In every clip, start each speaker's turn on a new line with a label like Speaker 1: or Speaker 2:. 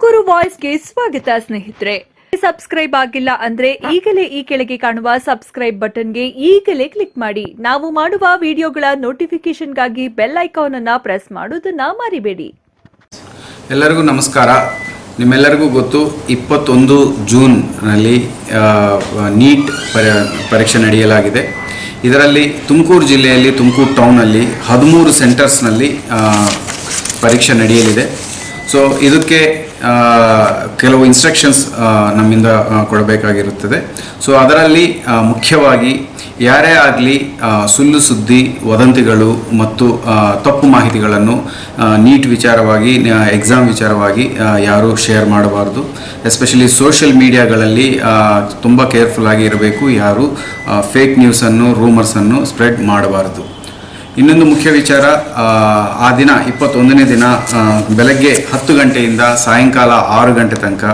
Speaker 1: ತುಮಕೂರು ವಾಯ್ಸ್ಗೆ ಸ್ವಾಗತ ಸ್ನೇಹಿತರೆ. ಸಬ್ಸ್ಕ್ರೈಬ್ ಆಗಿಲ್ಲ ಅಂದ್ರೆ ಈಗಲೇ ಈ ಕೆಳಗೆ ಕಾಣುವ ಸಬ್ಸ್ಕ್ರೈಬ್ ಬಟನ್ಗೆ ಈಗಲೇ ಕ್ಲಿಕ್ ಮಾಡಿ. ನಾವು ಮಾಡುವ ವಿಡಿಯೋಗಳ ನೋಟಿಫಿಕೇಶನ್ಗಾಗಿ ಬೆಲ್ ಐಕಾನ್ ಅನ್ನು ಪ್ರೆಸ್ ಮಾಡೋದನ್ನ ಮರಿಬೇಡಿ.
Speaker 2: ಎಲ್ಲರಿಗೂ ನಮಸ್ಕಾರ. ನಿಮ್ಮೆಲ್ಲರಿಗೂ ಗೊತ್ತು 21 ಜೂನ್ನಲ್ಲಿ ನೀಟ್ ಪರೀಕ್ಷೆ ನಡೆಯಲಾಗಿದೆ. ಇದರಲ್ಲಿ ತುಮಕೂರು ಜಿಲ್ಲೆಯಲ್ಲಿ ತುಮಕೂರು ಟೌನಲ್ಲಿ 13 ಸೆಂಟರ್ಸ್ನಲ್ಲಿ ಪರೀಕ್ಷೆ ನಡೆಯಲಿದೆ. ಸೊ ಇದಕ್ಕೆ ಕೆಲವು ಇನ್ಸ್ಟ್ರಕ್ಷನ್ಸ್ ನಮ್ಮಿಂದ ಕೊಡಬೇಕಾಗಿರುತ್ತದೆ. ಸೊ ಅದರಲ್ಲಿ ಮುಖ್ಯವಾಗಿ ಯಾರೇ ಆಗಲಿ ಸುಳ್ಳು ಸುದ್ದಿ, ವದಂತಿಗಳು ಮತ್ತು ತಪ್ಪು ಮಾಹಿತಿಗಳನ್ನು ನೀಟ್ ವಿಚಾರವಾಗಿ, ಎಕ್ಸಾಮ್ ವಿಚಾರವಾಗಿ ಯಾರೂ ಶೇರ್ ಮಾಡಬಾರ್ದು. ಎಸ್ಪೆಷಲಿ ಸೋಷಿಯಲ್ ಮೀಡಿಯಾಗಳಲ್ಲಿ ತುಂಬ ಕೇರ್ಫುಲ್ ಆಗಿ ಇರಬೇಕು. ಯಾರು ಫೇಕ್ ನ್ಯೂಸನ್ನು, ರೂಮರ್ಸನ್ನು ಸ್ಪ್ರೆಡ್ ಮಾಡಬಾರ್ದು. ಇನ್ನೊಂದು ಮುಖ್ಯ ವಿಚಾರ, ಆ ದಿನ 21ನೇ ದಿನ ಬೆಳಗ್ಗೆ 10 ಗಂಟೆಯಿಂದ ಸಾಯಂಕಾಲ 6 ಗಂಟೆ ತನಕ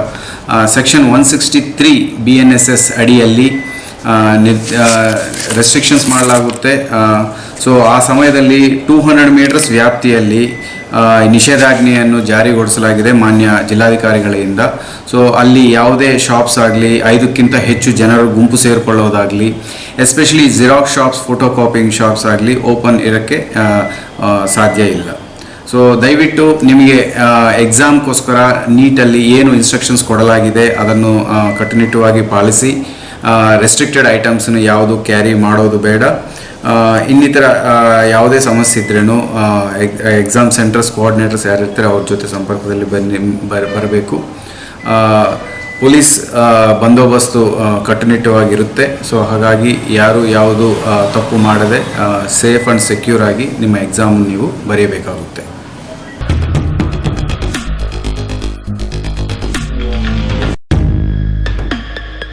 Speaker 2: ಸೆಕ್ಷನ್ 163 BNSS ಅಡಿಯಲ್ಲಿ ರೆಸ್ಟ್ರಿಕ್ಷನ್ಸ್ ಮಾಡಲಾಗುತ್ತೆ. ಸೊ ಆ ಸಮಯದಲ್ಲಿ 200 ಮೀಟರ್ಸ್ ವ್ಯಾಪ್ತಿಯಲ್ಲಿ ನಿಷೇಧಾಜ್ಞೆಯನ್ನು ಜಾರಿಗೊಳಿಸಲಾಗಿದೆ ಮಾನ್ಯ ಜಿಲ್ಲಾಧಿಕಾರಿಗಳಿಂದ. ಸೊ ಅಲ್ಲಿ ಯಾವುದೇ ಶಾಪ್ಸ್ ಆಗಲಿ, 5ಕ್ಕಿಂತ ಹೆಚ್ಚು ಜನರು ಗುಂಪು ಸೇರಿಕೊಳ್ಳೋದಾಗಲಿ, especially xerox shops, photo copying shops ಆಗಲಿ ಓಪನ್ ಇರೋಕ್ಕೆ ಸಾಧ್ಯ ಇಲ್ಲ. ಸೊ ದಯವಿಟ್ಟು ನಿಮಗೆ ಎಕ್ಸಾಮ್ಗೋಸ್ಕರ ನೀಟಲ್ಲಿ ಏನು ಇನ್ಸ್ಟ್ರಕ್ಷನ್ಸ್ ಕೊಡಲಾಗಿದೆ ಅದನ್ನು ಕಟ್ಟುನಿಟ್ಟುವಾಗಿ ಪಾಲಿಸಿ. ರೆಸ್ಟ್ರಿಕ್ಟೆಡ್ ಐಟಮ್ಸನ್ನು ಯಾವುದು ಕ್ಯಾರಿ ಮಾಡೋದು ಬೇಡ. ಇನ್ನಿತರ ಯಾವುದೇ ಸಮಸ್ಯೆ ಇದ್ರೂ ಎಕ್ಸಾಮ್ ಸೆಂಟರ್ಸ್ ಕೋಆರ್ಡಿನೇಟರ್ಸ್ ಯಾರಿರ್ತಾರೆ ಅವ್ರ ಜೊತೆ ಸಂಪರ್ಕದಲ್ಲಿ ಬರಬೇಕು. ಪೊಲೀಸ್ ಬಂದೋಬಸ್ತು ಕಟ್ಟುನಿಟ್ಟವಾಗಿರುತ್ತೆ. ಸೊ ಹಾಗಾಗಿ ಯಾರು ಯಾವುದು ತಪ್ಪು ಮಾಡದೆ ಸೇಫ್ ಆ್ಯಂಡ್ ಸೆಕ್ಯೂರ್ ಆಗಿ ನಿಮ್ಮ ಎಕ್ಸಾಮ್ ನೀವು ಬರೆಯಬೇಕಾಗುತ್ತೆ.